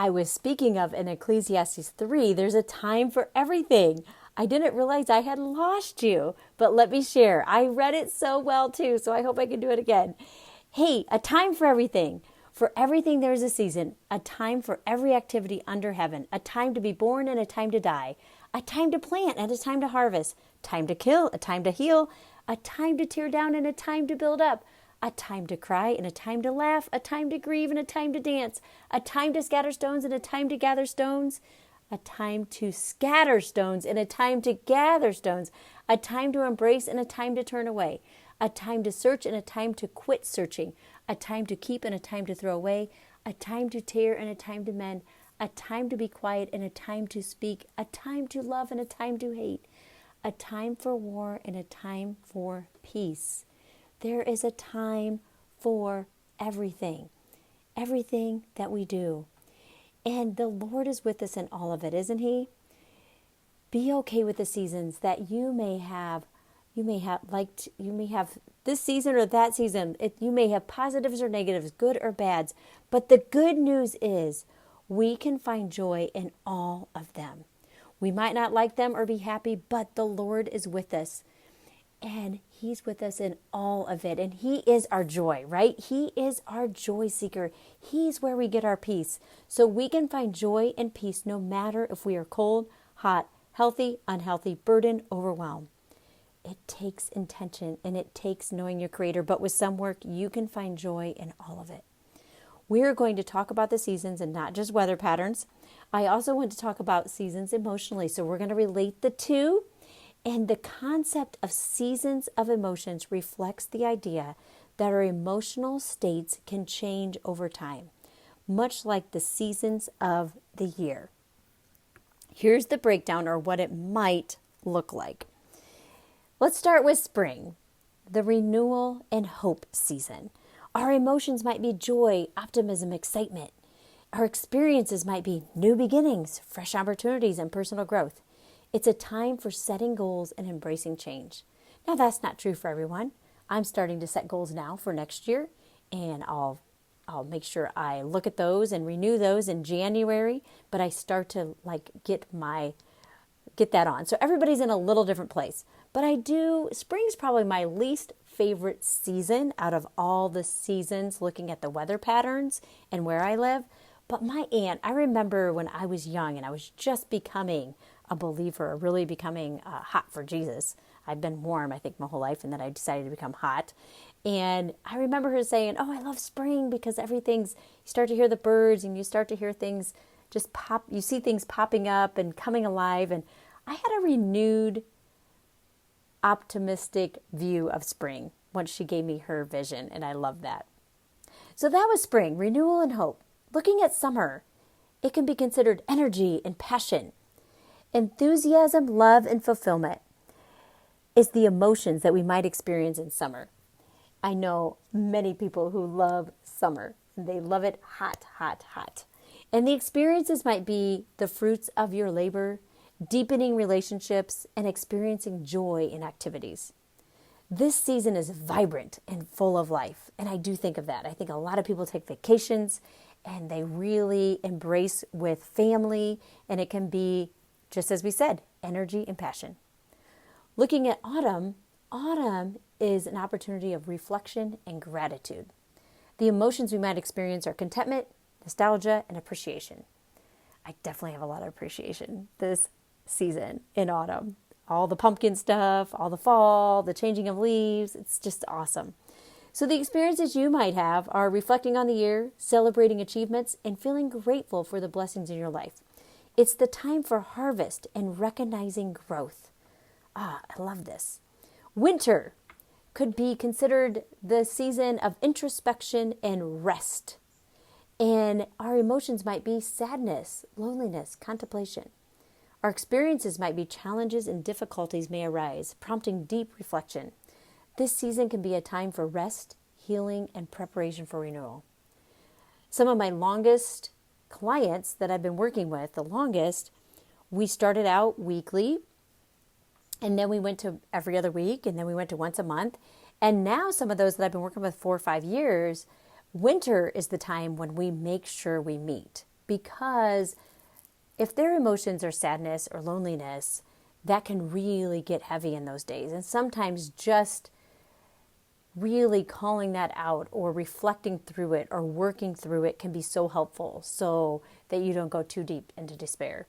I was speaking of in Ecclesiastes 3, there's a time for everything. I didn't realize I had lost you, but let me share. I read it so well too, so I hope I can do it again. Hey, a time for everything. For everything there is a season, a time for every activity under heaven, a time to be born and a time to die, a time to plant and a time to harvest, time to kill, a time to heal, a time to tear down and a time to build up, a time to cry and a time to laugh, a time to grieve and a time to dance, a time to scatter stones and a time to gather stones, a time to scatter stones and a time to gather stones, a time to embrace and a time to turn away, a time to search and a time to quit searching, a time to keep and a time to throw away, a time to tear and a time to mend, a time to be quiet and a time to speak, a time to love and a time to hate, a time for war and a time for peace. There is a time for everything that we do. And the Lord is with us in all of it, isn't He? Be okay with the seasons that you may have. You may have this season or that season. You may have positives or negatives, good or bads. But the good news is we can find joy in all of them. We might not like them or be happy, but the Lord is with us. And He's with us in all of it. And He is our joy, right? He is our joy seeker. He's where we get our peace. So we can find joy and peace no matter if we are cold, hot, healthy, unhealthy, burdened, overwhelmed. It takes intention and it takes knowing your Creator. But with some work, you can find joy in all of it. We're going to talk about the seasons and not just weather patterns. I also want to talk about seasons emotionally. So we're going to relate the two. And the concept of seasons of emotions reflects the idea that our emotional states can change over time, much like the seasons of the year. Here's the breakdown, or what it might look like. Let's start with spring, the renewal and hope season. Our emotions might be joy, optimism, excitement. Our experiences might be new beginnings, fresh opportunities, and personal growth. It's a time for setting goals and embracing change. Now, that's not true for everyone. I'm starting to set goals now for next year, and I'll make sure I look at those and renew those in January, but I start to get that on. So everybody's in a little different place. But spring's probably my least favorite season out of all the seasons, looking at the weather patterns and where I live. But my aunt, I remember when I was young and I was just becoming a believer, really becoming hot for Jesus. I've been warm, I think, my whole life, and then I decided to become hot. And I remember her saying, "Oh, I love spring because you start to hear the birds and you start to hear things just pop. You see things popping up and coming alive." And I had a renewed optimistic view of spring once she gave me her vision, and I love that. So that was spring, renewal and hope. Looking at summer, it can be considered energy and passion. Enthusiasm, love, and fulfillment is the emotions that we might experience in summer. I know many people who love summer, and they love it hot, hot, hot. And the experiences might be the fruits of your labor, deepening relationships, and experiencing joy in activities. This season is vibrant and full of life, and I do think of that. I think a lot of people take vacations, and they really embrace with family, and it can be, just as we said, energy and passion. Looking at autumn is an opportunity of reflection and gratitude. The emotions we might experience are contentment, nostalgia, and appreciation. I definitely have a lot of appreciation this season in autumn. All the pumpkin stuff, all the fall, the changing of leaves, it's just awesome. So the experiences you might have are reflecting on the year, celebrating achievements, and feeling grateful for the blessings in your life. It's the time for harvest and recognizing growth. I love this. Winter could be considered the season of introspection and rest. And our emotions might be sadness, loneliness, contemplation. Our experiences might be challenges and difficulties may arise, prompting deep reflection. This season can be a time for rest, healing, and preparation for renewal. Some of my longest clients that I've been working with, we started out weekly, and then we went to every other week, and then we went to once a month. And now some of those that I've been working with 4 or 5 years, winter is the time when we make sure we meet. because if their emotions are sadness or loneliness, that can really get heavy in those days. And sometimes just really calling that out or reflecting through it or working through it can be so helpful so that you don't go too deep into despair.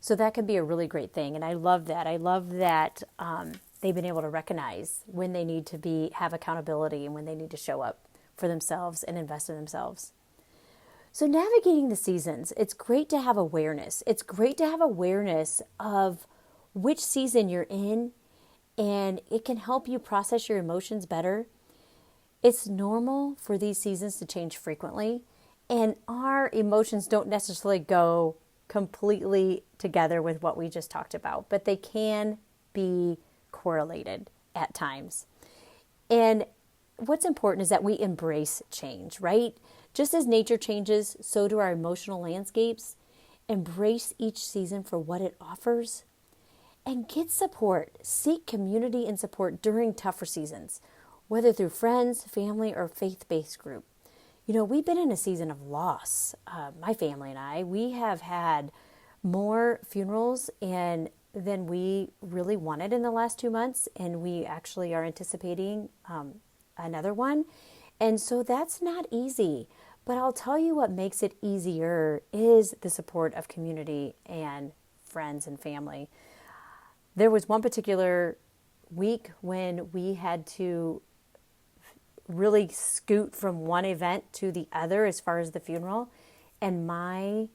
So that can be a really great thing. And I love that. I love that they've been able to recognize when they need to have accountability and when they need to show up for themselves and invest in themselves. So navigating the seasons, it's great to have awareness. It's great to have awareness of which season you're in, and it can help you process your emotions better. It's normal for these seasons to change frequently, and our emotions don't necessarily go completely together with what we just talked about, but they can be correlated at times. And what's important is that we embrace change, right? Just as nature changes, so do our emotional landscapes. Embrace each season for what it offers and get support. Seek community and support during tougher seasons, whether through friends, family, or faith-based group. You know, we've been in a season of loss. My family and I, we have had more funerals than we really wanted in the last 2 months, and we actually are anticipating another one. And so that's not easy. But I'll tell you what makes it easier is the support of community and friends and family. There was one particular week when we had to really scoot from one event to the other as far as the funeral. And my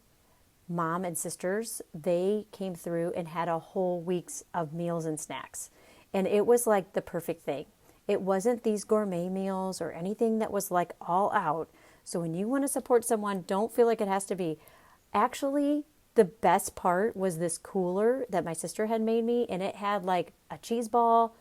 mom and sisters, they came through and had a whole week's of meals and snacks. And it was like the perfect thing. It wasn't these gourmet meals or anything that was like all out. So when you want to support someone, don't feel like it has to be. Actually, the best part was this cooler that my sister had made me, and it had like a cheese ball.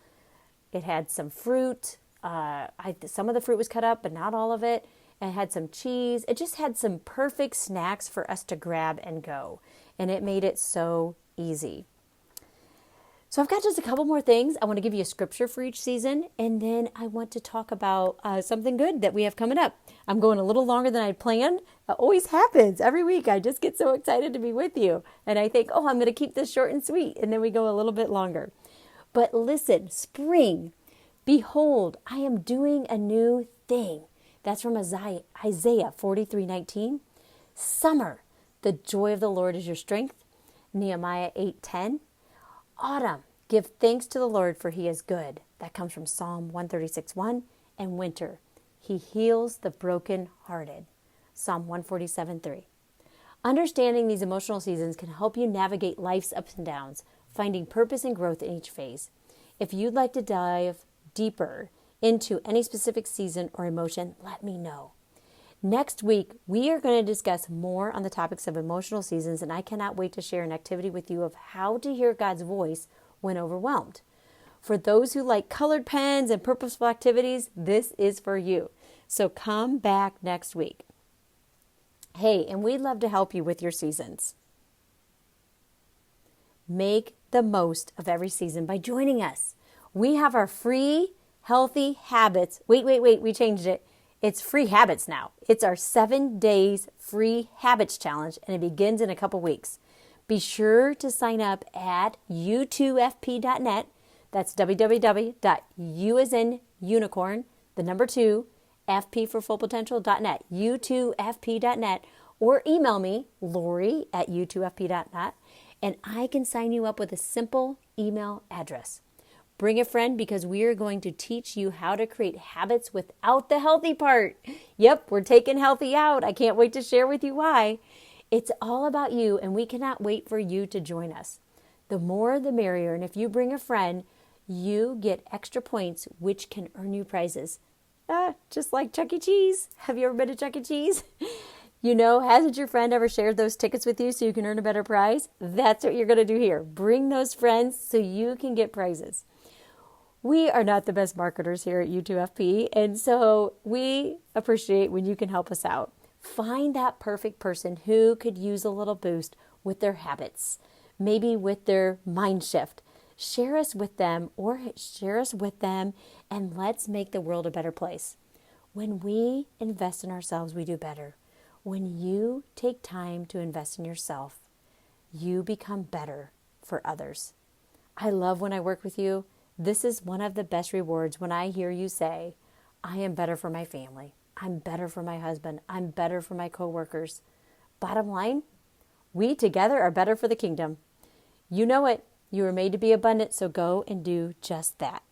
It had some fruit. Some of the fruit was cut up, but not all of it. And it had some cheese. It just had some perfect snacks for us to grab and go. And it made it so easy. So I've got just a couple more things. I want to give you a scripture for each season, and then I want to talk about something good that we have coming up. I'm going a little longer than I'd planned. It always happens every week. I just get so excited to be with you. And I think, I'm going to keep this short and sweet, and then we go a little bit longer. But listen, spring, behold, I am doing a new thing. That's from Isaiah 43:19. Summer, the joy of the Lord is your strength. Nehemiah 8:10. Autumn, give thanks to the Lord for he is good. That comes from Psalm 136:1. And winter, he heals the brokenhearted. Psalm 147:3. Understanding these emotional seasons can help you navigate life's ups and downs, finding purpose and growth in each phase. If you'd like to dive deeper into any specific season or emotion, let me know. Next week, we are going to discuss more on the topics of emotional seasons, and I cannot wait to share an activity with you of how to hear God's voice when overwhelmed. For those who like colored pens and purposeful activities, this is for you. So come back next week. Hey, and we'd love to help you with your seasons. Make the most of every season by joining us. We have our free, healthy habits. Wait, we changed it. It's free habits now. It's our 7 days free habits challenge, and it begins in a couple weeks. Be sure to sign up at u2fp.net. That's www.u as in unicorn, the number 2, FP for full potential.net, u2fp.net, or email me, Lori at u2fp.net, and I can sign you up with a simple email address. Bring a friend because we are going to teach you how to create habits without the healthy part. Yep, we're taking healthy out. I can't wait to share with you why. It's all about you, and we cannot wait for you to join us. The more, the merrier. And if you bring a friend, you get extra points, which can earn you prizes. Just like Chuck E. Cheese. Have you ever been to Chuck E. Cheese? Hasn't your friend ever shared those tickets with you so you can earn a better prize? That's what you're going to do here. Bring those friends so you can get prizes. We are not the best marketers here at U2FP, and so we appreciate when you can help us out. Find that perfect person who could use a little boost with their habits, maybe with their mind shift. Share us with them, and let's make the world a better place. When we invest in ourselves, we do better. When you take time to invest in yourself, you become better for others. I love when I work with you. This is one of the best rewards when I hear you say, I am better for my family. I'm better for my husband. I'm better for my coworkers. Bottom line, we together are better for the kingdom. You know it. You were made to be abundant, so go and do just that.